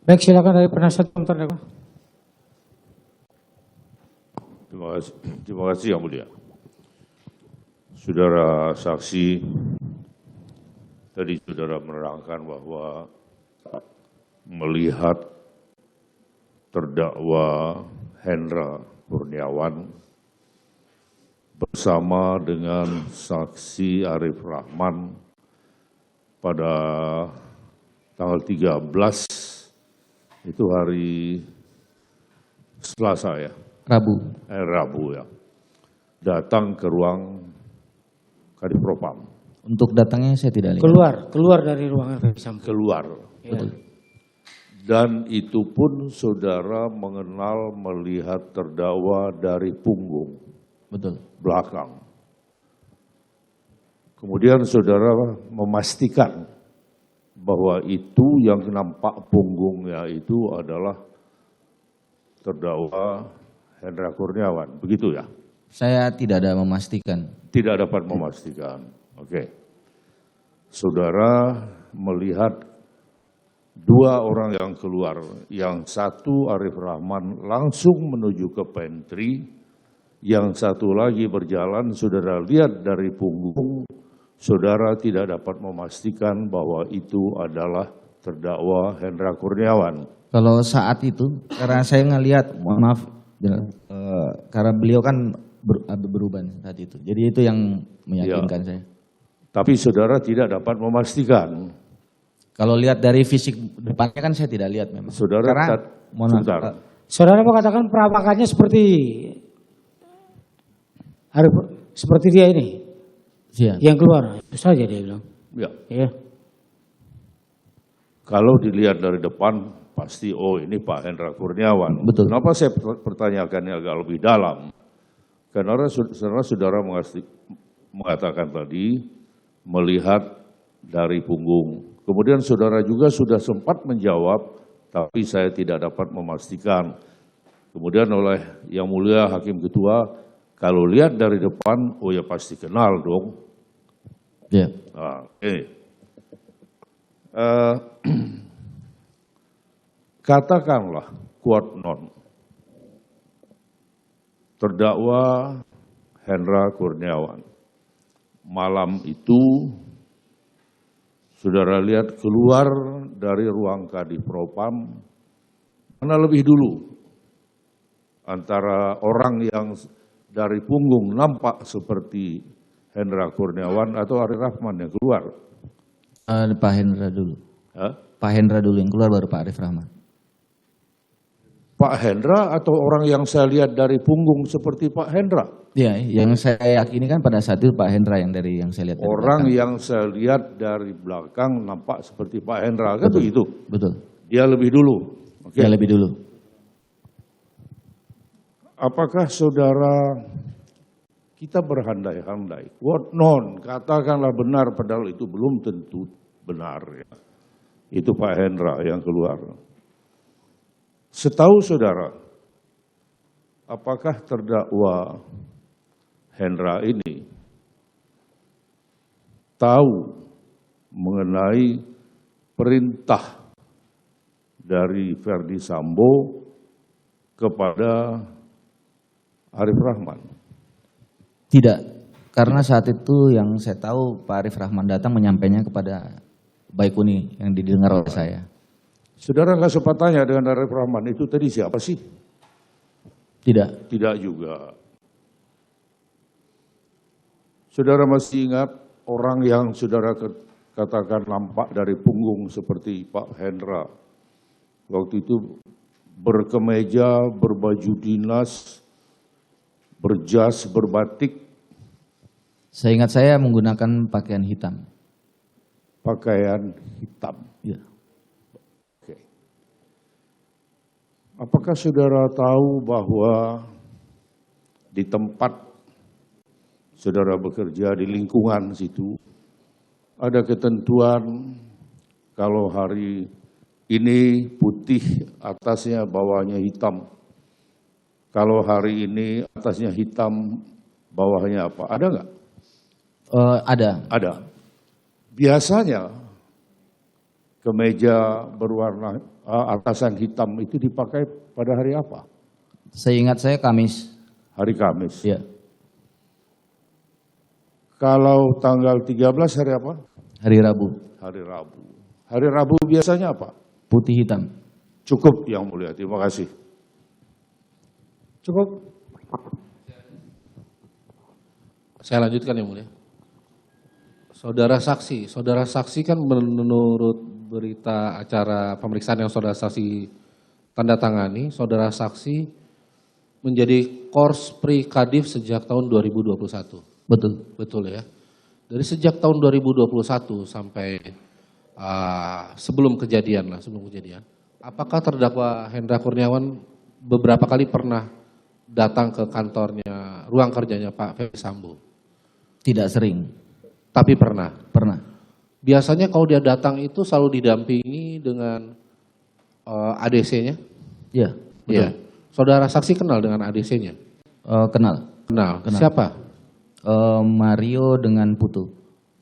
Baik, silakan dari penasihat hukum terdakwa. Terima kasih Yang Mulia. Saudara saksi, tadi saudara menerangkan bahwa melihat terdakwa Hendra Kurniawan bersama dengan saksi Arif Rahman pada tanggal 13 itu hari Selasa ya? Rabu ya. Datang ke ruang Kadifropam. Untuk datangnya saya tidak lihat. Keluar dari ruangan Verdi Sambo. Keluar. Ya. Dan itu pun saudara mengenal melihat terdakwa dari punggung. Betul. Belakang. Kemudian saudara memastikan bahwa itu yang nampak punggungnya itu adalah terdakwa Hendra Kurniawan, begitu ya? Saya tidak ada memastikan. Tidak dapat memastikan. Oke. Saudara melihat dua orang yang keluar. Yang satu Arif Rahman langsung menuju ke pantry. Yang satu lagi berjalan, saudara lihat dari punggung. Saudara tidak dapat memastikan bahwa itu adalah terdakwa Hendra Kurniawan. Kalau saat itu, karena saya ngelihat, mohon maaf, karena beliau kan berubah saat itu. Jadi itu yang meyakinkan saya. Tapi saudara tidak dapat memastikan. Kalau lihat dari fisik depannya kan saya tidak lihat memang. Saudara, Saudara mengatakan perawakannya seperti dia ini, yang keluar. Itu saja dia bilang. Ya. Kalau dilihat dari depan, pasti ini Pak Hendra Kurniawan. Betul. Kenapa saya pertanyakannya agak lebih dalam? Karena saudara mengatakan tadi melihat dari punggung. Kemudian saudara juga sudah sempat menjawab, tapi saya tidak dapat memastikan. Kemudian oleh Yang Mulia Hakim Ketua, kalau lihat dari depan, ya pasti kenal dong. Ya. Katakanlah quote non. Terdakwa Hendra Kurniawan. Malam itu saudara lihat keluar dari ruang Kadifropam, mana lebih dulu antara orang yang dari punggung nampak seperti Hendra Kurniawan atau Arif Rahman yang keluar? Pak Hendra dulu. Pak Hendra dulu yang keluar, baru Pak Arif Rahman. Pak Hendra atau orang yang saya lihat dari punggung seperti Pak Hendra? Ya, yang saya yakini kan pada saat itu Pak Hendra yang saya lihat dari orang belakang. yang saya lihat dari belakang nampak seperti Pak Hendra, kan begitu? Betul. Dia lebih dulu. Dia lebih dulu. Apakah saudara kita berandai-andai, quote non, katakanlah benar padahal itu belum tentu benar ya. Itu Pak Hendra yang keluar. Setahu saudara, apakah terdakwa Hendra ini tahu mengenai perintah dari Verdi Sambo kepada Arif Rahman? Tidak, karena saat itu yang saya tahu Pak Arif Rahman datang menyampaikannya kepada Baikuni yang didengar oleh saya. Saudara nggak sempat tanya dengan Arif Rahman, itu tadi siapa sih? Tidak. Tidak juga. Saudara masih ingat orang yang saudara katakan nampak dari punggung seperti Pak Hendra. Waktu itu berkemeja, berbaju dinas, berjas, berbatik. Seingat saya menggunakan pakaian hitam. Pakaian hitam. Ya. Apakah saudara tahu bahwa di tempat saudara bekerja di lingkungan situ ada ketentuan kalau hari ini putih atasnya bawahnya hitam. Kalau hari ini atasnya hitam bawahnya apa? Ada nggak? Ada. Ada. Biasanya kemeja berwarna atasan hitam itu dipakai pada hari apa? Seingat saya Kamis. Hari Kamis. Ya. Kalau tanggal 13 hari apa? Hari Rabu. Hari Rabu. Hari Rabu biasanya apa? Putih hitam. Cukup Yang Mulia, terima kasih. Cukup. Saya lanjutkan Yang Mulia. Saudara saksi kan menurut berita acara pemeriksaan yang saudara saksi tanda tangani, saudara saksi menjadi Korspri Kadif sejak tahun 2021. Betul. Betul ya. Dari sejak tahun 2021 sampai sebelum kejadian, apakah terdakwa Hendra Kurniawan beberapa kali pernah datang ke kantornya, ruang kerjanya Pak Ferdi Sambo? Tidak sering. Tapi pernah. Pernah. Biasanya kalau dia datang itu selalu didampingi dengan ADC-nya? Iya. Iya. Saudara saksi kenal dengan ADC-nya? Kenal. Kenal. Siapa? Mario dengan Putu.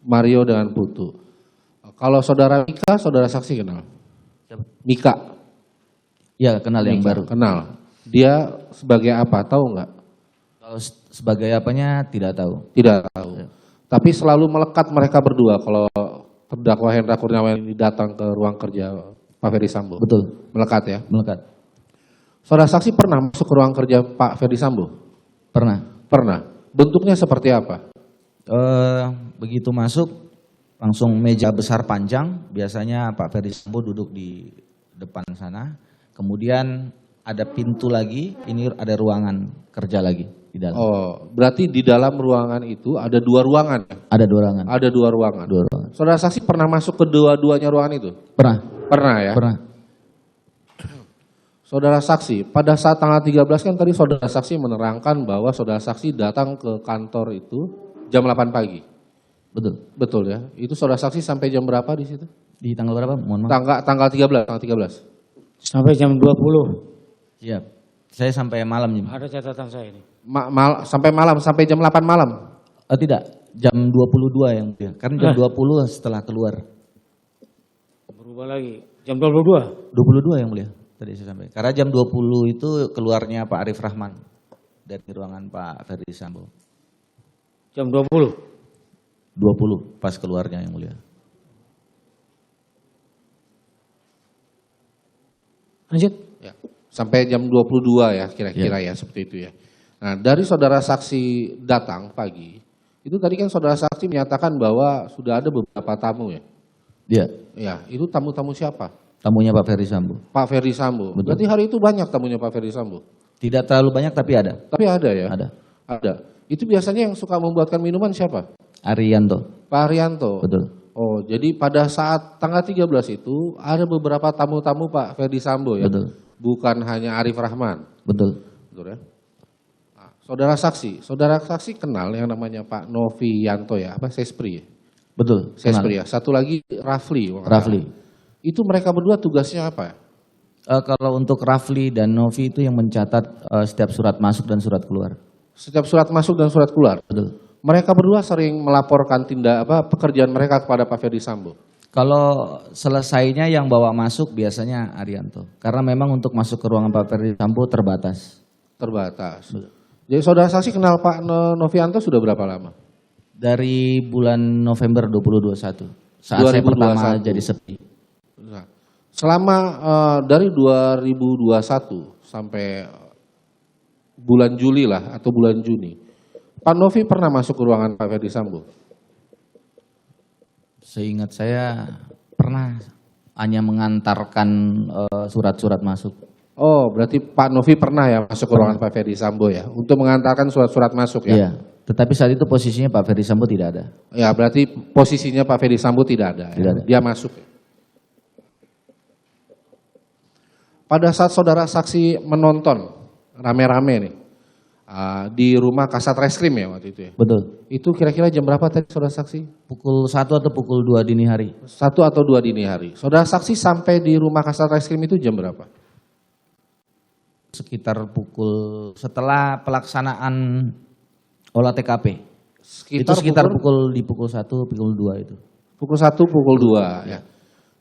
Mario dengan Putu. Kalau saudara Mika, saudara saksi kenal? Siapa? Mika. Ya, kenal yang Mika, baru. Kenal. Dia sebagai apa? Tahu nggak? Kalau sebagai apanya tidak tahu. Tidak tahu. Ya. Tapi selalu melekat mereka berdua kalau terdakwa Hendra Kurniawan ini datang ke ruang kerja Pak Ferdi Sambo. Betul. Melekat ya? Melekat. Saudara saksi pernah masuk ke ruang kerja Pak Ferdi Sambo? Pernah. Pernah. Bentuknya seperti apa? Begitu masuk langsung meja besar panjang. Biasanya Pak Ferdi Sambo duduk di depan sana. Kemudian ada pintu lagi. Ini ada ruangan kerja lagi di dalam. Oh, berarti di dalam ruangan itu ada dua ruangan? Ada dua ruangan. Ada dua ruangan. Dua ruangan. Saudara saksi pernah masuk ke dua-duanya ruangan itu? Pernah. Pernah ya? Pernah. Saudara saksi, pada saat tanggal 13 kan tadi saudara saksi menerangkan bahwa saudara saksi datang ke kantor itu jam 8 pagi. Betul. Betul ya? Itu saudara saksi sampai jam berapa di situ? Di tanggal berapa? Mohon maaf. Tanggal 13. Sampai jam 20. Siap. Saya sampai malam ini. Ada catatan saya ini. Sampai malam, sampai jam 8 malam? Tidak, jam 22 yang mulia. Karena jam 20 setelah keluar. Berubah lagi. Jam 22. 22 yang mulia. Tadi saya sampaikan. Karena jam 20 itu keluarnya Pak Arif Rahman dari ruangan Pak Ferdi Sambo. Jam 20. 20 pas keluarnya yang mulia. Lanjut. Ya. Sampai jam 22 ya kira-kira ya seperti itu ya. Nah dari saudara saksi datang pagi, itu tadi kan saudara saksi menyatakan bahwa sudah ada beberapa tamu ya? Iya. Ya, itu tamu-tamu siapa? Tamunya Pak Ferdi Sambo. Pak Ferdi Sambo. Betul. Berarti hari itu banyak tamunya Pak Ferdi Sambo? Tidak terlalu banyak tapi ada. Tapi ada ya? Ada. Ada. Itu biasanya yang suka membuatkan minuman siapa? Arianto. Pak Arianto. Betul. Oh, jadi pada saat tanggal 13 itu ada beberapa tamu-tamu Pak Ferdi Sambo ya? Betul. Bukan hanya Arif Rahman. Betul. Betul ya? Nah, saudara saksi kenal yang namanya Pak Novianto ya? Apa Sespri ya? Betul. Sespri ya. Satu lagi Rafli. Rafli. Itu mereka berdua tugasnya apa? Kalau untuk Rafli dan Novi itu yang mencatat setiap surat masuk dan surat keluar. Setiap surat masuk dan surat keluar. Betul. Mereka berdua sering melaporkan pekerjaan mereka kepada Pak Ferdi Sambo. Kalau selesainya yang bawa masuk biasanya Arianto. Karena memang untuk masuk ke ruangan Pak Ferdi Sambo terbatas. Terbatas. Jadi saudara saksi kenal Pak Novianto sudah berapa lama? Dari bulan November 2021. Saat saya 2021. pertama jadi sepi. Nah, selama dari 2021 sampai bulan Juli lah atau bulan Juni, Pak Novi pernah masuk ke ruangan Pak Ferdi Sambo? Seingat saya pernah hanya mengantarkan surat-surat masuk. Oh, berarti Pak Novi pernah ya masuk ke ruangan Pak Ferdi Sambo ya, untuk mengantarkan surat-surat masuk ya? Iya, tetapi saat itu posisinya Pak Ferdi Sambo tidak ada. Ya, berarti posisinya Pak Ferdi Sambo tidak ada. Tidak ada. Dia masuk. Ya? Pada saat saudara saksi menonton rame-rame nih di rumah Kasat Reskrim ya waktu itu ya? Betul. Itu kira-kira jam berapa tadi saudara saksi? Pukul 1 atau pukul 2 dini hari. 1 atau 2 dini hari. Saudara saksi sampai di rumah Kasat Reskrim itu jam berapa? Sekitar setelah pelaksanaan olah TKP. Itu sekitar pukul 1, pukul 2 itu. Pukul 1, pukul 2 ya.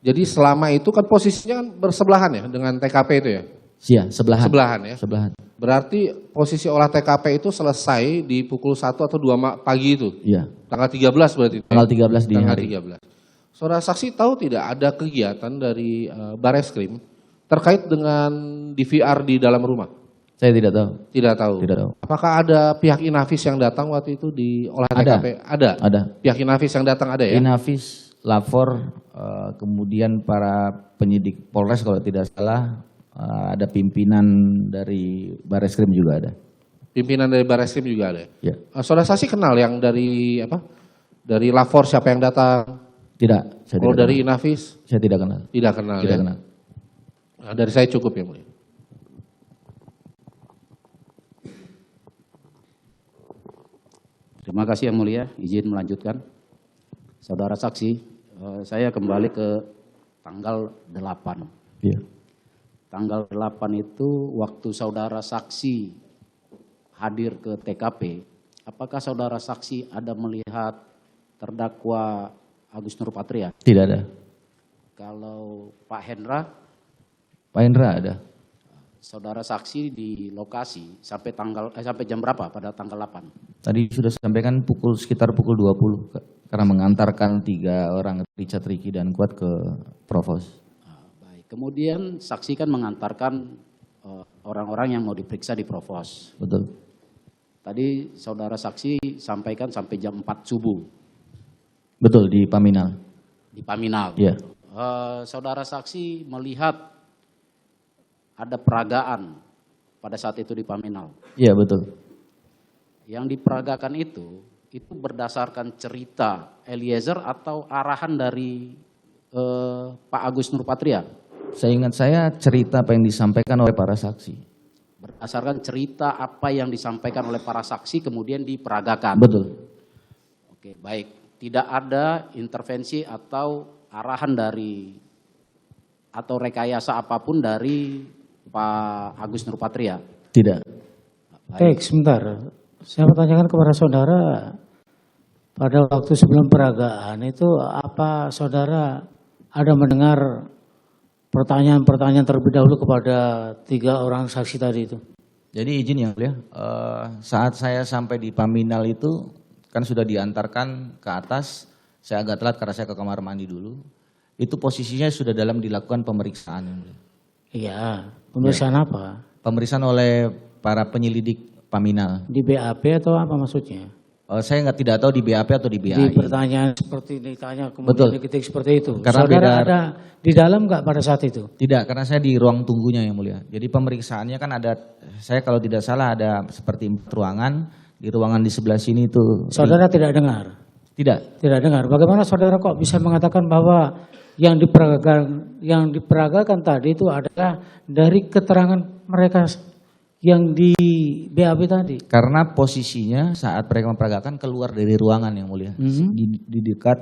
Jadi selama itu kan posisinya kan bersebelahan ya dengan TKP itu ya? Iya, sebelahan. Sebelahan ya? Sebelahan. Berarti posisi olah TKP itu selesai di pukul 1 atau 2 pagi itu? Iya. Tanggal 13 berarti? Tanggal 13 dini Tanggal hari. 13. Saudara saksi tahu tidak ada kegiatan dari Bareskrim terkait dengan DVR di dalam rumah? Saya tidak tahu. Tidak tahu. Tidak tahu. Apakah ada pihak Inavis yang datang waktu itu di olah TKP? Ada. Ada. Pihak Inavis yang datang ada ya? Inavis, lapor, kemudian para penyidik Polres kalau tidak salah, ada pimpinan dari Bareskrim juga ada. Pimpinan dari Bareskrim juga ada. Ya. Saudara saksi kenal yang dari apa? Dari lapor siapa yang datang? Tidak. Saya Kalau tidak dari kenal. Inavis? Saya tidak kenal. Tidak kenal. Tidak Ya? kenal. Nah, dari saya cukup ya mulia. Terima kasih yang mulia, izin melanjutkan. Saudara saksi, saya kembali ke tanggal 8. Iya. Tanggal 8 itu waktu saudara saksi hadir ke TKP, apakah saudara saksi ada melihat terdakwa Agus Nurpatria? Tidak ada. Kalau Pak Hendra, Pak Hendra ada. saudara saksi di lokasi sampai jam berapa pada tanggal 8? Tadi sudah sampaikan sekitar pukul 20 karena mengantarkan 3 orang, Richard, Ricky, dan Kuat ke Provos. Baik. Kemudian saksi kan mengantarkan orang-orang yang mau diperiksa di Provos. Betul. Tadi saudara saksi sampaikan sampai jam 4 subuh Betul, di Paminal. di Paminal. Iya. Saudara saksi melihat ada peragaan pada saat itu di Paminal. Iya, betul. Yang diperagakan itu berdasarkan cerita Eliezer atau arahan dari Pak Agus Nurpatria? Saya ingat cerita apa yang disampaikan oleh para saksi. Berdasarkan cerita apa yang disampaikan oleh para saksi kemudian diperagakan. Betul. Oke, baik. Tidak ada intervensi atau arahan dari atau rekayasa apapun dari Pak Agus Nurpatria? Tidak. Baik, sebentar. Saya bertanyakan kepada saudara, pada waktu sebelum peragaan itu apa saudara ada mendengar pertanyaan-pertanyaan terlebih dahulu kepada 3 orang saksi tadi itu? Jadi izin yang mulia, saat saya sampai di Paminal itu kan sudah diantarkan ke atas, saya agak telat karena saya ke kamar mandi dulu. Itu posisinya sudah dalam dilakukan pemeriksaan. Yang mulia. Iya, pemeriksaan apa? Pemeriksaan oleh para penyelidik Paminal. Di BAP atau apa maksudnya? Saya tidak tahu di BAP atau di BAI. Di pertanyaan seperti ditanya kemudian Betul. diketik seperti itu. Karena Saudara beda- ada di dalam nggak pada saat itu? Tidak, karena saya di ruang tunggunya yang mulia. Jadi pemeriksaannya kan ada, saya kalau tidak salah ada seperti 4 ruangan. Di ruangan di sebelah sini itu. Saudara tidak dengar? Tidak. Tidak dengar. Bagaimana saudara kok bisa mengatakan bahwa yang diperagakan tadi itu adalah dari keterangan mereka yang di BAP tadi? Karena posisinya saat mereka memperagakan keluar dari ruangan yang mulia. Di dekat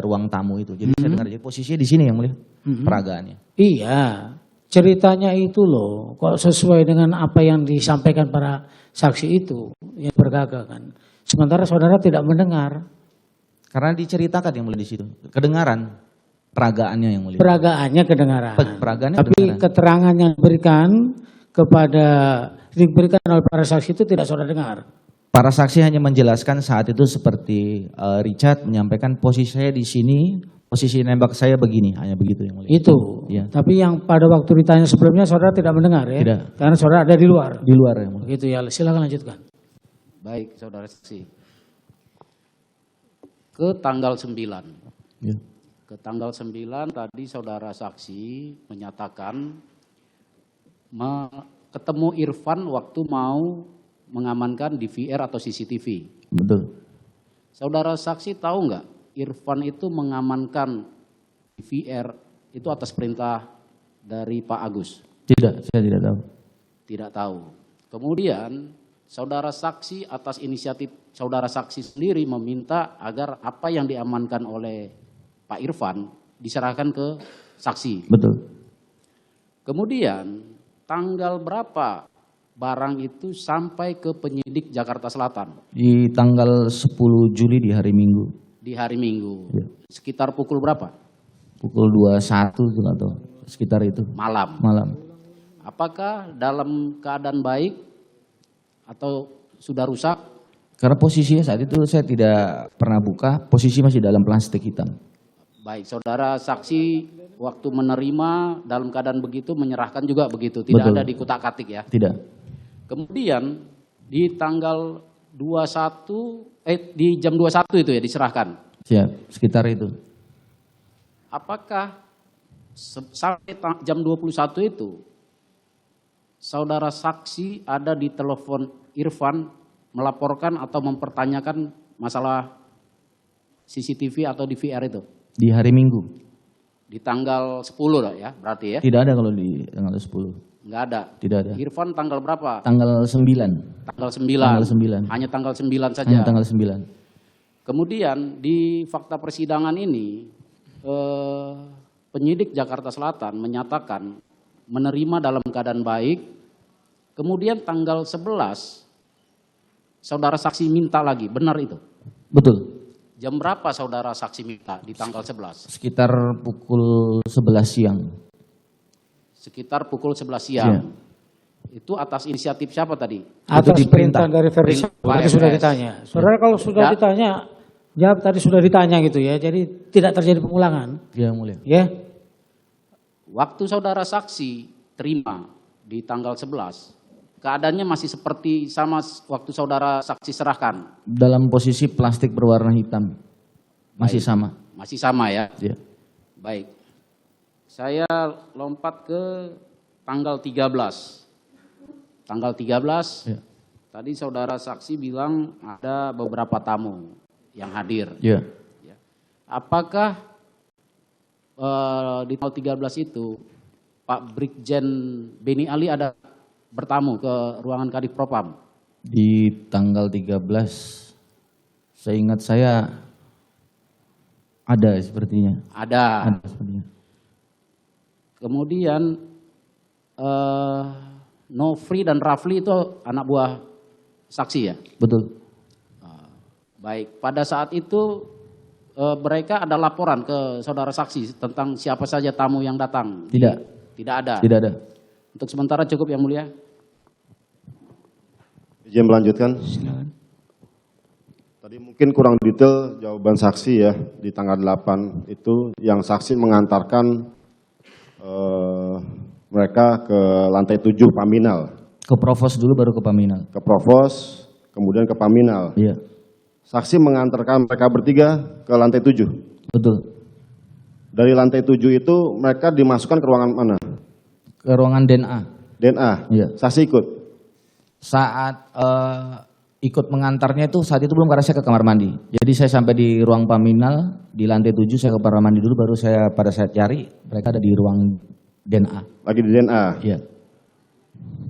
ruang tamu itu. Jadi saya dengar, jadi posisinya di sini yang mulia. Peragaannya. Iya, ceritanya itu loh, kok sesuai dengan apa yang disampaikan para saksi itu yang bergagakan. Sementara saudara tidak mendengar. Karena diceritakan yang mulia di situ. Kedengaran peragaannya yang mulia. Peragaannya kedengaran. Peragaannya Tapi kedengaran. keterangan yang diberikan oleh para saksi itu tidak saudara dengar. Para saksi hanya menjelaskan saat itu seperti Richard menyampaikan posisi saya di sini, posisi nembak saya begini, hanya begitu yang mulia. Itu. Iya. Tapi yang pada waktu ditanya sebelumnya saudara tidak mendengar ya? Tidak. Karena saudara ada di luar. Di luar yang mulia. Begitu ya, silakan lanjutkan. Baik, saudara saksi. Ke tanggal 9. Ya. Ke tanggal 9 tadi saudara saksi menyatakan ketemu Irfan waktu mau mengamankan DVR atau CCTV. Betul. Saudara saksi tahu nggak Irfan itu mengamankan DVR itu atas perintah dari Pak Agus? Tidak, saya tidak tahu. Tidak tahu. Kemudian saudara saksi atas inisiatif saudara saksi sendiri meminta agar apa yang diamankan oleh Pak Irfan diserahkan ke saksi. Betul. Kemudian tanggal berapa barang itu sampai ke penyidik Jakarta Selatan? Di tanggal 10 Juli di hari Minggu. Di hari Minggu. Ya. Sekitar pukul berapa? pukul 21 itu atau sekitar itu. Malam. Malam. Apakah dalam keadaan baik atau sudah rusak? Karena posisinya saat itu saya tidak pernah buka, posisi masih dalam plastik hitam. Baik, saudara saksi waktu menerima dalam keadaan begitu menyerahkan juga begitu, tidak Betul. ada dikutak-atik ya. Tidak. Kemudian di tanggal 21 di jam 21 itu ya diserahkan. Siap, sekitar itu. Apakah sampai jam 21 itu saudara saksi ada di telepon Irfan melaporkan atau mempertanyakan masalah CCTV atau DVR itu? Di hari Minggu. Di tanggal 10 ya berarti ya? Tidak ada kalau di tanggal 10. Enggak ada. Tidak ada. Irfan tanggal berapa? Tanggal 9. Tanggal 9. Tanggal 9. Hanya tanggal 9 saja. Hanya tanggal 9. Kemudian di fakta persidangan ini penyidik Jakarta Selatan menyatakan menerima dalam keadaan baik. Kemudian tanggal 11 saudara saksi minta lagi, benar itu? Betul. Jam berapa saudara saksi minta di tanggal 11? Sekitar pukul 11 siang. Sekitar pukul 11 siang. Itu atas inisiatif siapa tadi? Atas diperintah. perintah dari Ferdi Sambo. Pak Tadi sudah FS. ditanya. Saudara kalau sudah Ya. ditanya, jawab tadi sudah ditanya gitu ya. Jadi tidak terjadi pengulangan. Ya, mulia. Ya. Waktu saudara saksi terima di tanggal 11, keadaannya masih seperti sama waktu saudara saksi serahkan? Dalam posisi plastik berwarna hitam. Masih sama. Masih sama ya? Ya. Baik. Saya lompat ke tanggal 13. Tanggal 13, Ya. tadi saudara saksi bilang ada beberapa tamu yang hadir. Ya. Ya. Apakah di tanggal 13 itu Pak Brigjen Beni Ali ada bertamu ke ruangan Kadif Propam? Di tanggal 13, seingat saya ada sepertinya. Ada. Ada sepertinya. Kemudian Nofri dan Rafli itu anak buah saksi ya? Betul. Baik, pada saat itu mereka ada laporan ke saudara saksi tentang siapa saja tamu yang datang? Tidak. Tidak ada? Tidak ada. Untuk sementara cukup yang mulia? Izin melanjutkan. Tadi mungkin kurang detail jawaban saksi ya di tanggal 8 itu yang saksi mengantarkan mereka ke lantai 7 Paminal, Ke Provos dulu baru ke Paminal. ke Provos, kemudian ke Paminal. Iya. Saksi mengantarkan mereka bertiga ke lantai 7. Betul. Dari lantai 7 itu mereka dimasukkan ke ruangan mana? Ke ruangan DNA. DNA. Iya. Saksi ikut. Saat ikut mengantarnya itu saat itu belum, karena saya ke kamar mandi. Jadi saya sampai di ruang Paminal di lantai 7, saya ke kamar mandi dulu, baru saya pada saat cari mereka ada di ruang DNA. Lagi di DNA. Iya.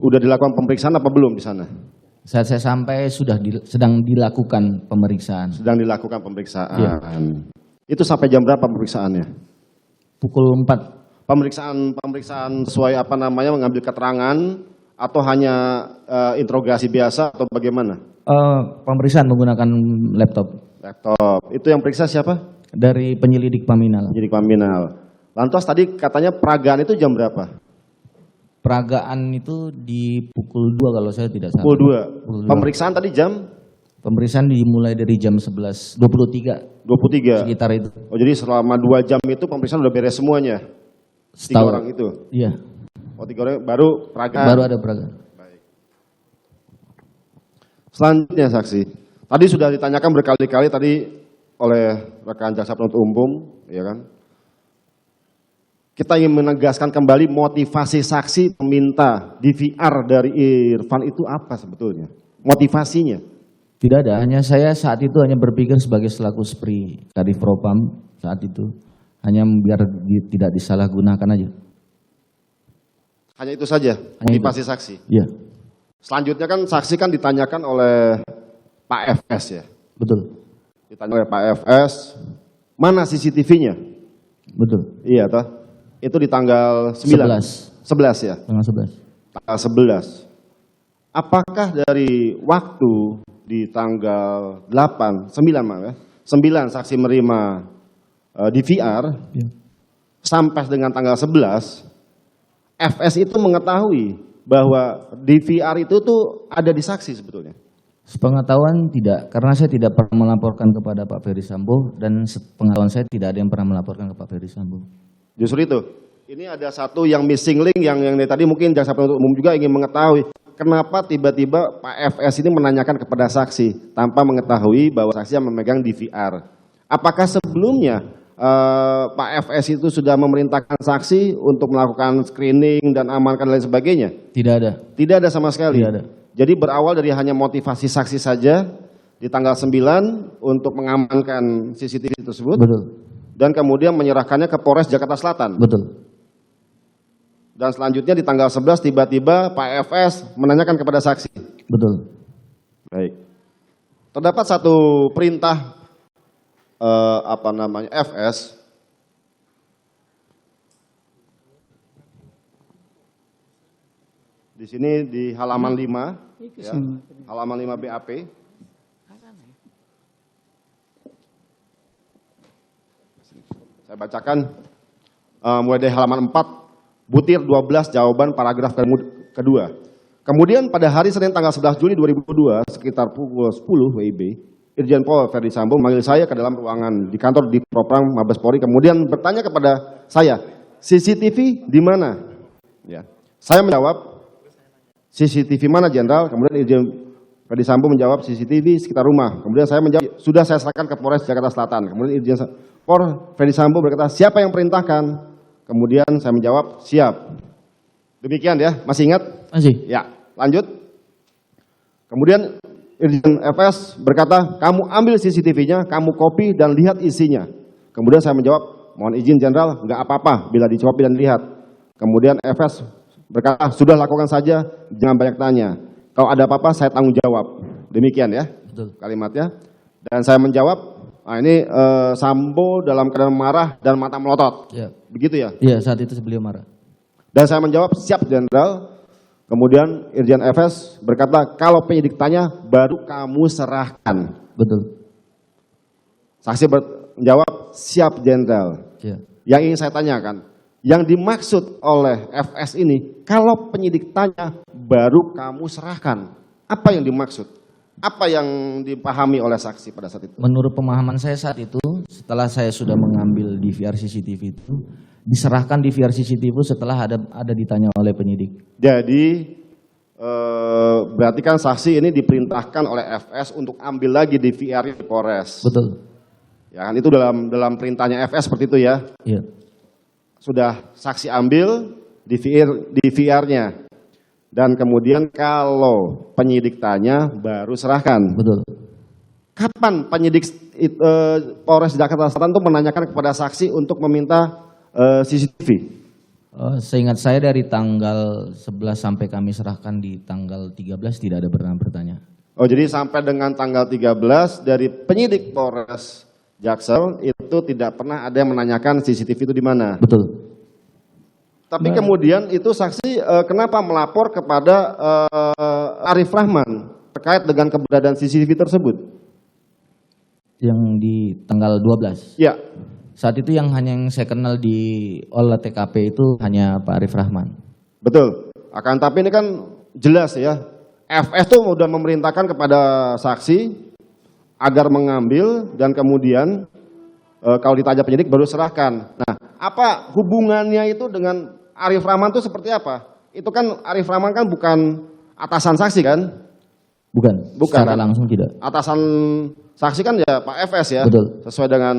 Udah dilakukan pemeriksaan apa belum di sana? Saat saya sampai sudah sedang dilakukan pemeriksaan. Sedang dilakukan pemeriksaan. Iya. Itu sampai jam berapa pemeriksaannya? Pukul 4. Pemeriksaan sesuai apa namanya, mengambil keterangan atau hanya interogasi biasa atau bagaimana? Pemeriksaan menggunakan laptop Laptop. Itu yang periksa siapa? dari penyelidik Paminal. Jadi Paminal. Lantas tadi katanya peragaan itu jam berapa? Peragaan itu di pukul 2 kalau saya tidak salah. Pukul 2. Pukul 2. Pemeriksaan tadi jam Pemeriksaan dimulai dari jam 11.23 23. sekitar itu. Oh, jadi selama 2 jam itu pemeriksaan udah beres semuanya? 3 orang itu? Iya, Oh, 3 orang baru peragaan? baru ada peragaan. Selanjutnya saksi. Tadi sudah ditanyakan berkali-kali tadi oleh rekan jaksa penuntut umum, ya kan? Kita ingin menegaskan kembali motivasi saksi meminta DVR dari Irfan itu apa sebetulnya? Motivasinya? Tidak ada, hanya saya saat itu hanya berpikir sebagai selaku SPRI Kadif Propam saat itu. Hanya biar tidak disalahgunakan aja. Hanya itu saja motivasi saksi. Iya, Selanjutnya kan saksi kan ditanyakan oleh Pak FS ya. betul, Ditanya oleh Pak FS, mana CCTV-nya? betul. Iya toh. Itu di tanggal 9. 11 ya. Tanggal 11. Tanggal 11. Apakah dari waktu di tanggal 8, 9 malah, 9 saksi menerima DVR, Iya. sampai dengan tanggal 11, FS itu mengetahui bahwa DVR itu tuh ada di saksi sebetulnya. Sepengetahuan tidak, karena saya tidak pernah melaporkan kepada Pak Ferry Sambo dan sepengetahuan saya tidak ada yang pernah melaporkan ke Pak Ferry Sambo. Justru itu. Ini ada satu yang missing link yang dari tadi mungkin jaksa penuntut umum juga ingin mengetahui kenapa tiba-tiba Pak FS ini menanyakan kepada saksi tanpa mengetahui bahwa saksi yang memegang DVR. Apakah sebelumnya Pak FS itu sudah memerintahkan saksi untuk melakukan screening dan amankan dan lain sebagainya? Tidak ada. Tidak ada sama sekali. Tidak ada. Jadi berawal dari hanya motivasi saksi saja di tanggal 9 untuk mengamankan CCTV tersebut. Betul. Dan kemudian menyerahkannya ke Polres Jakarta Selatan. Betul. Dan selanjutnya di tanggal 11 tiba-tiba Pak FS menanyakan kepada saksi. Betul. Baik. Terdapat satu perintah FS di sini di halaman 5 ya, halaman 5 BAP. Saya bacakan mulai dari halaman 4 butir 12 jawaban paragraf kedua. Kemudian pada hari Senin tanggal 11 Juli 2002 sekitar pukul 10 WIB, Irjen Pol Ferdy Sambo memanggil saya ke dalam ruangan di kantor di Propam Mabes Polri, kemudian bertanya kepada saya, CCTV di mana? Ya. Saya menjawab, CCTV mana Jenderal? Kemudian Irjen Ferdy Sambo menjawab, CCTV sekitar rumah. Kemudian saya menjawab, sudah saya serahkan ke Polres Jakarta Selatan. Kemudian Irjen Pol Ferdy Sambo berkata, siapa yang perintahkan? Kemudian saya menjawab, siap. Demikian ya, masih ingat? Masih. Ya, lanjut. Kemudian Irjen FS berkata, kamu ambil CCTV-nya, kamu copy dan lihat isinya. Kemudian saya menjawab, mohon izin Jenderal, nggak apa-apa bila dicopy dan lihat. Kemudian FS berkata, sudah lakukan saja, jangan banyak tanya. Kalau ada apa-apa saya tanggung jawab. Demikian ya, Betul. kalimatnya. Dan saya menjawab, nah ini Sambo dalam keadaan marah dan mata melotot. Ya. Begitu ya? Iya, saat itu beliau marah. Dan saya menjawab, siap Jenderal. Kemudian Irjen FS berkata, kalau penyidik tanya, baru kamu serahkan. Betul. Saksi menjawab, siap Jenderal. Iya. Yang ingin saya tanyakan, yang dimaksud oleh FS ini, kalau penyidik tanya, baru kamu serahkan. Apa yang dimaksud? Apa yang dipahami oleh saksi pada saat itu? Menurut pemahaman saya saat itu, setelah saya sudah mengambil DVR CCTV itu, diserahkan DVR CCTV setelah ada ditanya oleh penyidik. Jadi berarti kan saksi ini diperintahkan oleh FS untuk ambil lagi DVR di Polres. Betul. Ya kan itu dalam perintahnya FS seperti itu ya. Iya. Sudah saksi ambil DVR-nya. Dan kemudian kalau penyidik tanya baru serahkan. Betul. Kapan penyidik Polres Jakarta Selatan itu menanyakan kepada saksi untuk meminta CCTV? Seingat saya dari tanggal 11 sampai kami serahkan di tanggal 13 tidak ada pernah bertanya. Oh jadi sampai dengan tanggal 13 dari penyidik Polres Jaksel itu tidak pernah ada yang menanyakan CCTV itu di mana. Betul. Tapi kemudian itu saksi kenapa melapor kepada Arif Rahman terkait dengan keberadaan CCTV tersebut? Yang di tanggal 12. Ya. Saat itu yang saya kenal di olah TKP itu hanya Pak Arif Rahman. Betul. Akan tapi ini kan jelas ya. FS tuh sudah memerintahkan kepada saksi agar mengambil dan kemudian kalau ditanya penyidik baru serahkan. Nah, apa hubungannya itu dengan Arif Rahman itu seperti apa? Itu kan Arif Rahman kan bukan atasan saksi kan? Bukan. Secara langsung tidak. Atasan saksi kan ya Pak FS ya. Betul. Sesuai dengan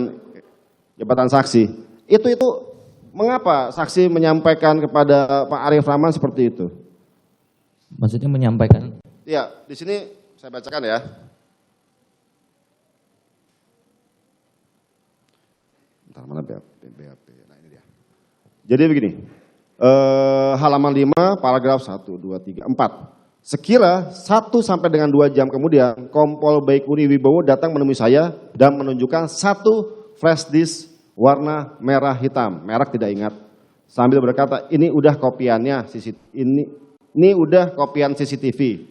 jabatan saksi. Itu mengapa saksi menyampaikan kepada Pak Arif Rahman seperti itu? Maksudnya menyampaikan? Ya, di sini saya bacakan ya. Bentar, mana BAP? Nah ini dia. Jadi begini, halaman 5, paragraf 1, 2, 3, 4. Sekira 1 sampai dengan 2 jam kemudian, Kompol Baikuni Wibowo datang menemui saya dan menunjukkan 1 flash disk warna merah hitam, merek tidak ingat. Sambil berkata, ini udah kopiannya, ini udah kopian CCTV.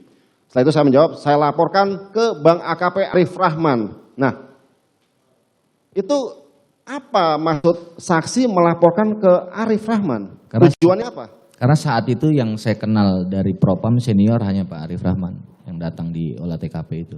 Setelah itu saya menjawab, saya laporkan ke Bang AKP Arif Rahman. Nah, itu apa maksud saksi melaporkan ke Arif Rahman? Tujuannya apa? Karena saat itu yang saya kenal dari Propam senior hanya Pak Arif Rahman yang datang di olah TKP itu.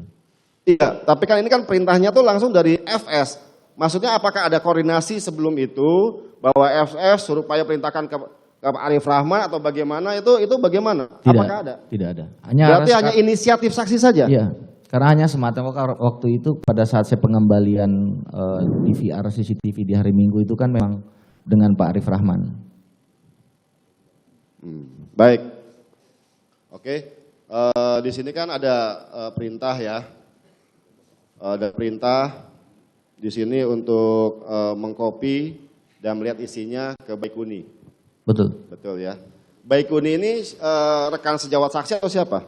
Iya, tapi kan ini kan perintahnya tuh langsung dari FS. Maksudnya apakah ada koordinasi sebelum itu bahwa FS suruh supaya perintahkan ke Arif Rahman atau bagaimana itu bagaimana? Tidak, apakah ada? Tidak ada. Berarti hanya inisiatif saksi saja? Iya, karena hanya semata-mata waktu itu pada saat saya pengembalian DVR CCTV di hari Minggu itu kan memang dengan Pak Arif Rahman. Baik. Oke. Di sini kan ada perintah ya. Ada perintah di sini untuk mengcopy dan melihat isinya ke Baikuni. Betul. Betul ya. Baikuni ini rekan sejawat saksi atau siapa?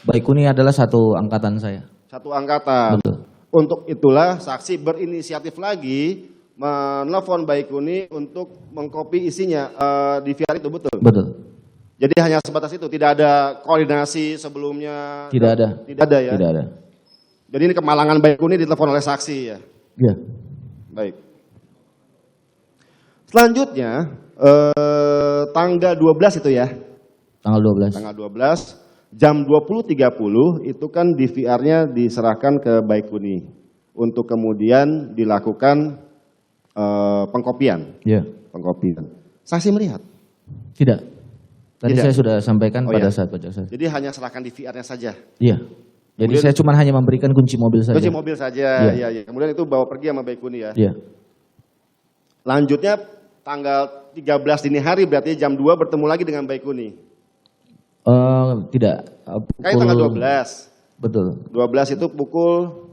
Baikuni adalah satu angkatan saya. Satu angkatan. Betul. Untuk itulah saksi berinisiatif lagi menelpon Baikuni untuk mengcopy isinya di VR itu, betul? Betul. Jadi hanya sebatas itu, tidak ada koordinasi sebelumnya? Tidak ada. Tidak ada ya? Tidak ada. Jadi ini kemalangan Baikuni ditelepon oleh saksi ya? Iya. Baik. Selanjutnya, tanggal 12 itu ya? Tanggal 12. Tanggal 12, jam 20.30 itu kan DVR-nya diserahkan ke Baikuni untuk kemudian dilakukan pengkopian. Iya. Pengkopian. Saksi melihat? Tidak. Tadi Tidak. saya sudah sampaikan pada iya. saat pajak saya. Jadi hanya serahkan DVR-nya saja? Iya. Jadi Kemudian, saya cuma hanya memberikan kunci mobil saja. kunci mobil saja, ya. Kemudian itu bawa pergi sama Baikuni ya? Iya. Lanjutnya tanggal 13 dini hari berarti jam 2 bertemu lagi dengan Baikuni? Tidak. Kayak tanggal 12. Betul. 12 itu pukul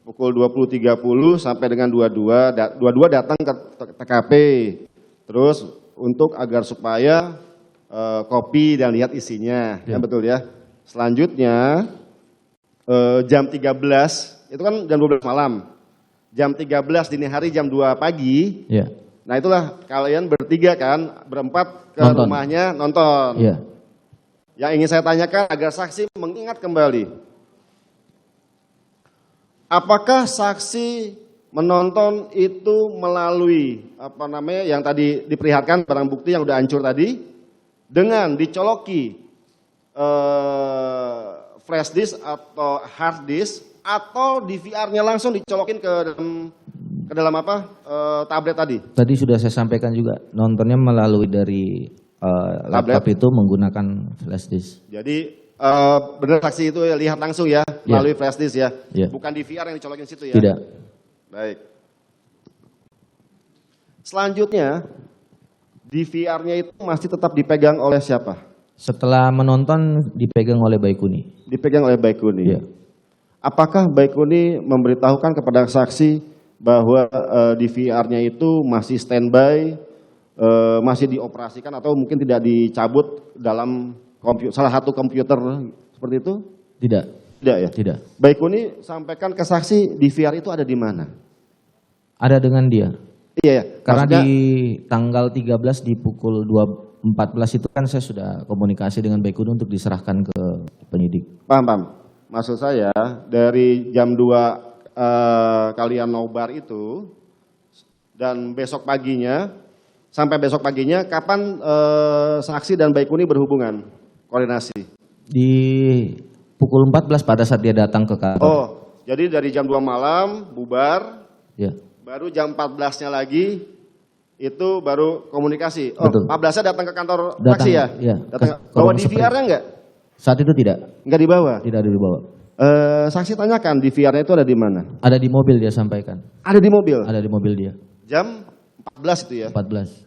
20.30 sampai dengan 22 datang ke TKP. Terus untuk agar supaya kopi dan lihat isinya, Ya. kan betul ya. Selanjutnya jam 13, itu kan jam 12 malam. Jam 13 dini hari jam 2 pagi. Iya. Nah itulah kalian bertiga kan, berempat ke Nonton. rumahnya nonton. Iya. Yang ingin saya tanyakan agar saksi mengingat kembali. Apakah saksi menonton itu melalui yang tadi diperlihatkan barang bukti yang udah hancur tadi dengan dicoloki flash disk atau hard disk atau DVR-nya langsung dicolokin ke dalam tablet tadi? Tadi sudah saya sampaikan juga nontonnya melalui dari laptop itu menggunakan flash disk. Jadi benar saksi itu ya, lihat langsung ya melalui flash disk ya, bukan DVR yang dicolokin situ ya? Tidak. Baik. Selanjutnya DVR-nya itu masih tetap dipegang oleh siapa? Setelah menonton dipegang oleh Baikuni. Dipegang oleh Baikuni. Iya. Apakah Baikuni memberitahukan kepada saksi bahwa DVR-nya itu masih standby, masih dioperasikan atau mungkin tidak dicabut dalam salah satu komputer seperti itu? Tidak. Tidak ya? Tidak. Baikuni sampaikan ke saksi DVR itu ada di mana? Ada dengan dia. Iya ya. Karena Maksudnya, di tanggal 13 di pukul 2.14 itu kan saya sudah komunikasi dengan Baikuni untuk diserahkan ke penyidik. paham. Maksud saya dari jam 2 kalian nobar itu dan besok paginya sampai besok paginya kapan saksi dan Baikuni berhubungan koordinasi? Di pukul 14 pada saat dia datang ke kantor. Oh, jadi dari jam 2 malam bubar, Ya. baru jam 14-nya lagi itu baru komunikasi. Oh, Betul. 14-nya datang ke kantor Datang, saksi ya? iya. Datang, Ke bawa ruang DVR-nya enggak? Saat itu tidak. Enggak dibawa? Tidak ada dibawa. Saksi tanyakan DVR-nya itu ada di mana? Ada di mobil dia sampaikan. Ada di mobil? Ada di mobil dia. Jam 14 itu ya? 14.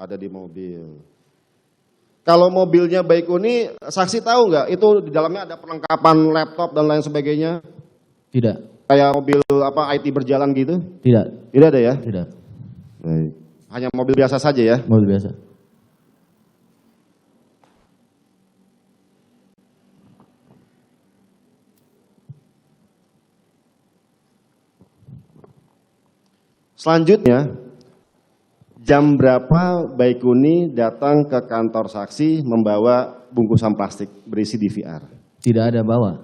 Ada di mobil. Kalau mobilnya Baikuni, saksi tahu nggak itu di dalamnya ada perlengkapan laptop dan lain sebagainya? Tidak. Kayak mobil IT berjalan gitu? Tidak. Tidak ada ya? Tidak. Baik. Hanya mobil biasa saja ya? Mobil biasa. Selanjutnya, jam berapa Baikuni datang ke kantor saksi membawa bungkusan plastik berisi DVR? Tidak ada bawa.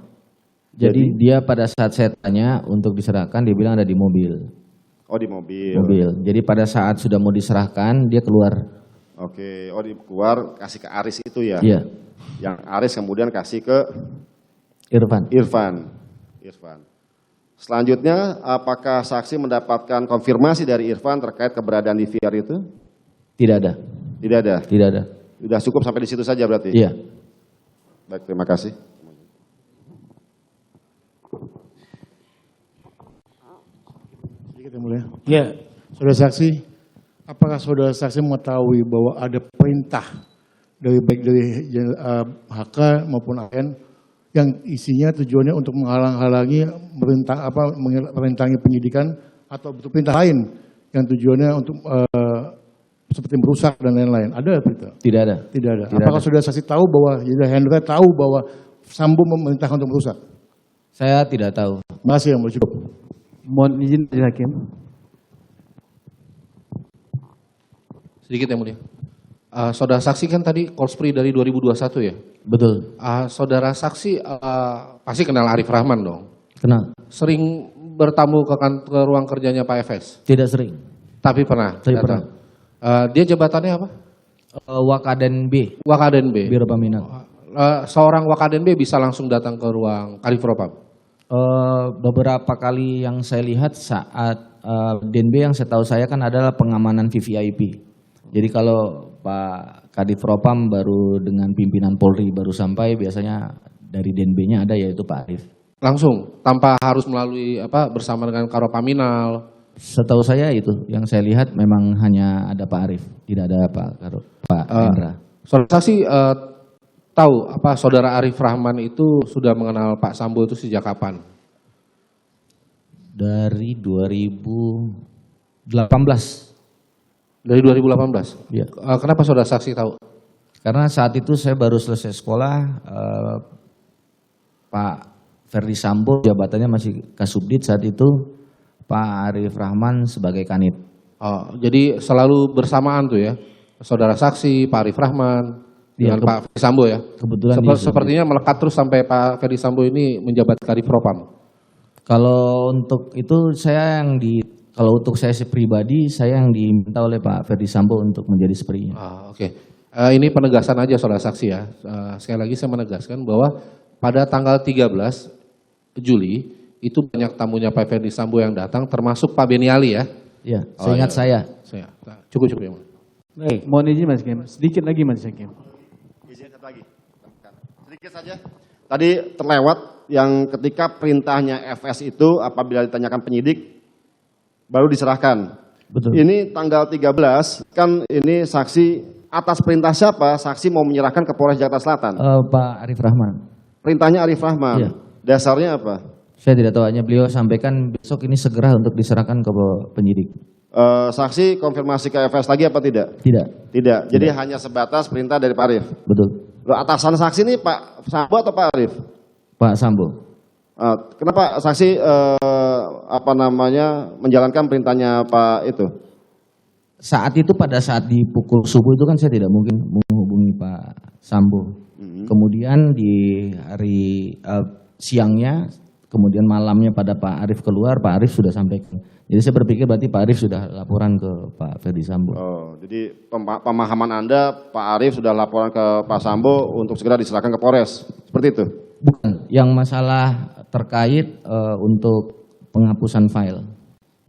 Jadi dia pada saat saya tanya untuk diserahkan, dia bilang ada di mobil. Oh, di mobil. Jadi pada saat sudah mau diserahkan, dia keluar. Oke, oh keluar kasih ke Aris itu ya? Iya, Yang Aris kemudian kasih ke Irfan. Irfan. Selanjutnya, apakah saksi mendapatkan konfirmasi dari Irfan terkait keberadaan DVR itu? Tidak ada. Tidak ada. Tidak ada. Sudah cukup sampai di situ saja berarti? Iya. Baik, terima kasih. Sedikit yang mulia. Ya, Saudara saksi, apakah saudara saksi mengetahui bahwa ada perintah baik dari HK maupun AN yang isinya tujuannya untuk menghalang-halangi merintangi penyidikan atau bentuk perintah lain yang tujuannya untuk seperti merusak dan lain-lain? Ada berita? Tidak ada. Tidak ada. Tidak Apakah ada. saudara saksi tahu bahwa Hendra tahu bahwa Sambo memerintahkan untuk merusak? Saya tidak tahu. Terima kasih yang mulia, cukup. Mohon izin Majelis Hakim. Sedikit yang mulia. Saudara saksi kan tadi Korspri dari 2021 ya? Betul. Saudara saksi pasti kenal Arif Rahman dong? Kenal? Sering bertamu ke ruang kerjanya Pak Efes? Tidak sering. Tapi pernah? Tapi datang? pernah. Dia jabatannya apa? Wakaden B. Wakaden B. Biro Paminal. Seorang Wakaden B bisa langsung datang ke ruang Kadif Propam? Beberapa kali yang saya lihat saat DNB yang saya tahu saya kan adalah pengamanan VVIP. Jadi kalau Pak Kadif Propam baru dengan pimpinan Polri baru sampai, biasanya dari DNB-nya ada yaitu Pak Arif. Langsung, tanpa harus melalui bersama dengan Karo Paminal? Setahu saya itu yang saya lihat memang hanya ada Pak Arif, tidak ada Pak Hendra. Saudara saksi tahu saudara Arif Rahman itu sudah mengenal Pak Sambo itu sejak kapan? Dari 2018. Dari 2018? Ya. Kenapa saudara saksi tahu? Karena saat itu saya baru selesai sekolah, Pak Ferdi Sambo jabatannya masih Kasubdit saat itu, Pak Arif Rahman sebagai Kanit. Jadi selalu bersamaan tuh ya, saudara saksi Pak Arif Rahman dengan Pak Ferdi Sambo ya? Kebetulan Sepertinya melekat terus sampai Pak Ferdi Sambo ini menjabat Kadif Propam. Kalau untuk itu kalau untuk saya pribadi, saya yang diminta oleh Pak Ferdi Sambo untuk menjadi seprinya. Oke. Ini penegasan aja saudara saksi ya. Sekali lagi saya menegaskan bahwa pada tanggal 13 Juli itu banyak tamunya Pak Ferdi Sambo yang datang, termasuk Pak Beniali ya. Iya, seingat saya. Cukup ya. Baik, mohon izin Majelis Hakim. Sedikit lagi Majelis Hakim. Izin satu lagi. Sedikit saja. Tadi terlewat yang ketika perintahnya FS itu apabila ditanyakan penyidik baru diserahkan. Betul. Ini tanggal 13 kan ini saksi atas perintah siapa? Saksi mau menyerahkan ke Polres Jakarta Selatan. Pak Arif Rahman. Perintahnya Arif Rahman. Iya. Dasarnya apa? Saya tidak tahu, hanya beliau sampaikan besok ini segera untuk diserahkan ke penyidik. Saksi konfirmasi ke FS lagi apa tidak? Tidak. Tidak. Jadi hanya sebatas perintah dari Pak Arif. Betul. Loh, atasan saksi ini Pak Sambo atau Pak Arif? Pak Sambo. Kenapa saksi menjalankan perintahnya Pak itu? Saat itu pada saat di pukul subuh itu kan saya tidak mungkin menghubungi Pak Sambo. Kemudian di hari siangnya, kemudian malamnya pada Pak Arif keluar, Pak Arif sudah sampaikan. Jadi saya berpikir berarti Pak Arif sudah laporan ke Pak Ferdi Sambo. Oh, jadi pemahaman Anda Pak Arif sudah laporan ke Pak Sambo untuk segera diserahkan ke Polres, seperti itu? Bukan, yang masalah terkait untuk penghapusan file.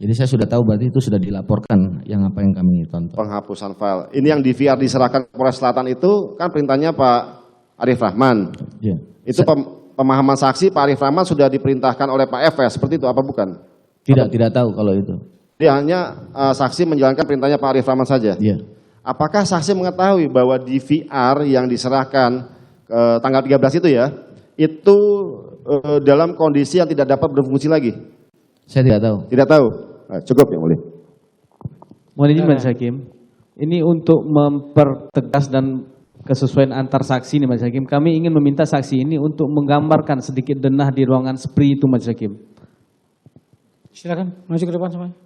Jadi saya sudah tahu berarti itu sudah dilaporkan yang apa yang kami tonton. Penghapusan file. Ini yang DVR diserahkan ke Polres Selatan itu kan perintahnya Pak Arif Rahman. Ya. Itu pemahaman saksi Pak Arif Rahman sudah diperintahkan oleh Pak Efes, seperti itu apa bukan? Tidak tahu kalau itu. Dia hanya saksi menjalankan perintahnya Pak Arif Rahman saja. Iya. Apakah saksi mengetahui bahwa DVR yang diserahkan tanggal 13 itu ya, itu dalam kondisi yang tidak dapat berfungsi lagi? Saya tidak tahu. Tidak tahu. Cukup ya mulia. Mohon izin Majelis Hakim. Ini untuk mempertegas dan kesesuaian antar saksi ini Majelis Hakim. Kami ingin meminta saksi ini untuk menggambarkan sedikit denah di ruangan SPRI itu Majelis Hakim. Silakan maju ke depan semuanya.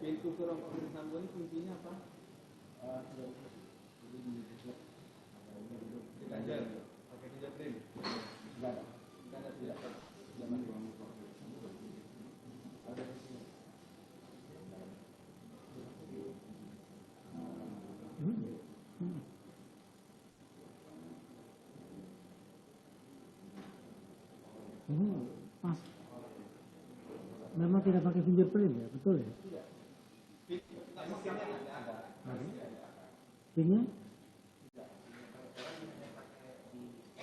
Pintu ke ruang Pak Ferdi Sambo ini fungsinya apa? Mas, memang tidak pakai fingerprint ya, betul ya? Pinnya?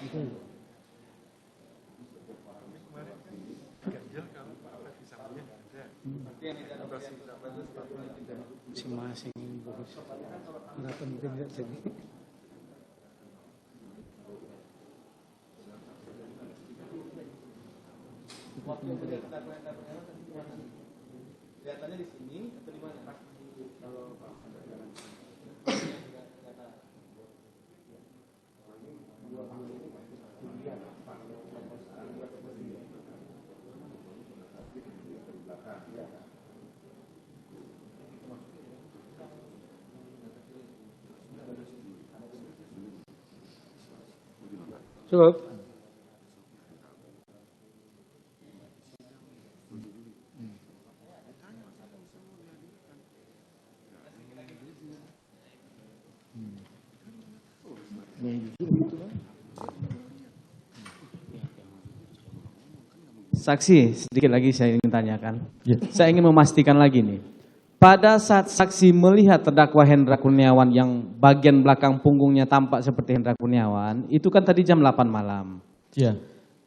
Betul. Masing-masing bagus. Nggak penting nggak jadi. Kelihatannya di sini atau di mana? Kalau Pak Cukup. Saksi, sedikit lagi saya ingin tanyakan. Saya ingin memastikan lagi nih. Pada saat saksi melihat terdakwa Hendra Kurniawan yang bagian belakang punggungnya tampak seperti Hendra Kurniawan, itu kan tadi jam 8 malam. Iya.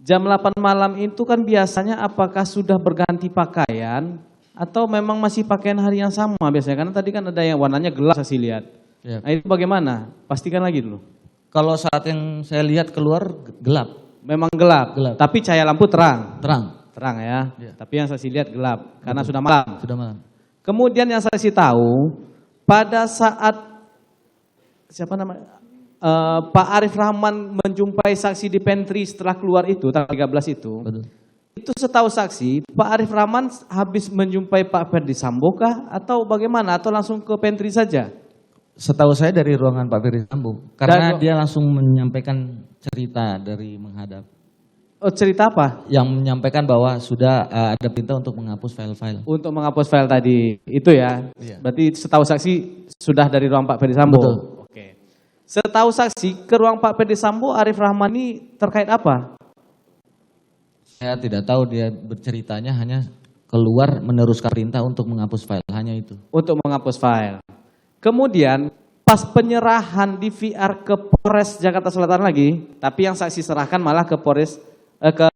Jam 8 malam itu kan biasanya apakah sudah berganti pakaian atau memang masih pakaian hari yang sama biasanya? Karena tadi kan ada yang warnanya gelap saksi lihat. Iya. Nah itu bagaimana? Pastikan lagi dulu. Kalau saat yang saya lihat keluar gelap, Memang gelap, Gelap. tapi cahaya lampu terang. terang, Terang ya, Iya. tapi yang saksi lihat gelap karena sudah malam. sudah malam. Kemudian yang saksi tahu pada saat siapa namanya Pak Arif Rahman menjumpai saksi di pantry setelah keluar itu tanggal 13 itu. Betul. Itu setahu saksi Pak Arif Rahman habis menjumpai Pak Ferdi Sambo kah atau bagaimana atau langsung ke pantry saja? Setahu saya dari ruangan Pak Ferdi Sambo, karena Dan- dia langsung menyampaikan cerita dari menghadap, Oh, cerita apa? yang menyampaikan bahwa sudah ada perintah untuk menghapus file-file. Untuk menghapus file tadi itu ya. Iya. Berarti setahu saksi sudah dari ruang Pak Ferdi Sambo. Betul. Oke. Setahu saksi ke ruang Pak Ferdi Sambo Arif Rahman ini terkait apa? Saya tidak tahu, dia berceritanya hanya keluar meneruskan perintah untuk menghapus file, hanya itu. Untuk menghapus file. Kemudian pas penyerahan di VR ke Polres Jakarta Selatan lagi, tapi yang saksi serahkan malah ke ke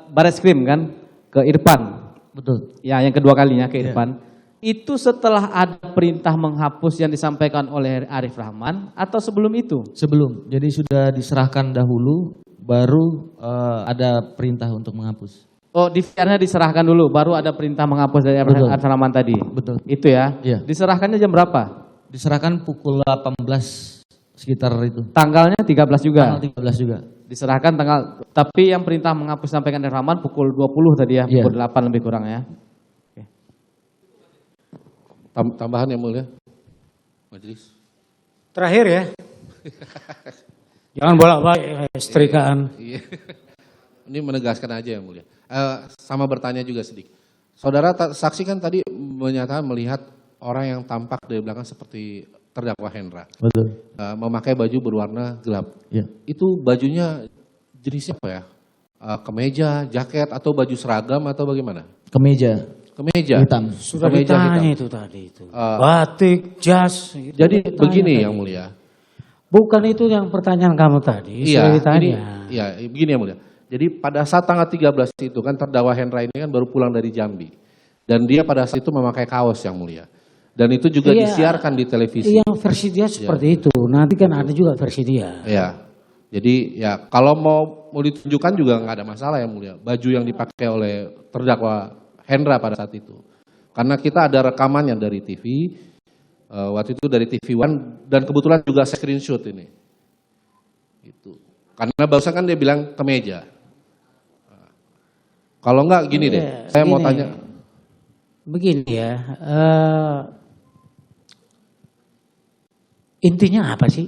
Bareskrim kan, ke Irfan. Betul. Ya, yang kedua kalinya ke Iya. Irfan. Itu setelah ada perintah menghapus yang disampaikan oleh Arif Rahman atau sebelum itu? Sebelum, jadi sudah diserahkan dahulu, baru ada perintah untuk menghapus. Oh, di VR-nya diserahkan dulu, baru ada perintah menghapus dari Betul. Arif Rahman tadi. Betul. Itu ya. Iya. Diserahkannya jam berapa? Diserahkan pukul 18 sekitar itu. Tanggalnya 13 juga. Tanggal 13 juga. Diserahkan tanggal, tapi yang perintah menghapus sampaikan Arif Rahman pukul 20 tadi ya, Iya. pukul 8 lebih kurang ya. Tambahan yang mulia, majelis. Terakhir ya. Jangan bolak-balik setrikaan. Iya. Ini menegaskan aja yang mulia. Sama bertanya juga sedikit. Saudara saksi kan tadi menyatakan melihat orang yang tampak dari belakang seperti terdakwa Hendra. Betul. Memakai baju berwarna gelap. Iya. Itu bajunya jenisnya apa ya? Kemeja, jaket, atau baju seragam atau bagaimana? Kemeja Kemeja. hitam. Sudah Kemeja ditanya hitam. itu tadi itu. Batik, jas. itu Jadi ditanya begini tadi. yang mulia. Bukan itu yang pertanyaan kamu tadi. Sudah ditanya. Begini yang mulia. Jadi pada saat tanggal 13 itu kan terdakwa Hendra ini kan baru pulang dari Jambi. Dan dia pada saat itu memakai kaos yang mulia. Dan itu juga Iya. disiarkan di televisi. Yang versi dia seperti itu. Nanti kan ada juga versi dia. Ya. Jadi ya kalau mau ditunjukkan juga nggak ada masalah yang mulia. Baju yang dipakai oleh terdakwa Hendra pada saat itu. Karena kita ada rekamannya dari TV. Waktu itu dari TV One. Dan kebetulan juga saya screenshot ini. Itu. Karena barusan kan dia bilang kemeja. Kalau enggak gini deh. Saya mau Gini. tanya. Begini ya. Intinya apa sih?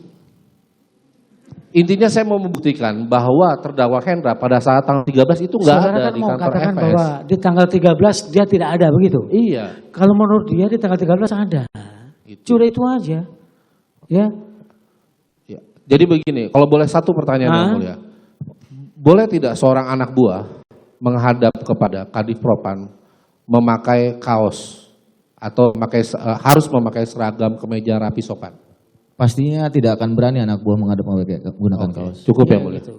Intinya saya mau membuktikan bahwa terdakwa Hendra pada saat tanggal 13 itu nggak Saudara ada kan di mau kantor katakan FS. bahwa di tanggal 13 dia tidak ada begitu? Iya. Kalau menurut dia di tanggal 13 ada. Gitu. Cuma itu aja. Ya. Ya. Jadi begini, kalau boleh satu pertanyaan yang mulia. Boleh tidak seorang anak buah menghadap kepada Kadif Propam memakai kaos atau harus memakai seragam kemeja rapi sopan? Pastinya tidak akan berani anak buah menghadap menggunakan kaos. Cukup Ya, yang mulia. gitu.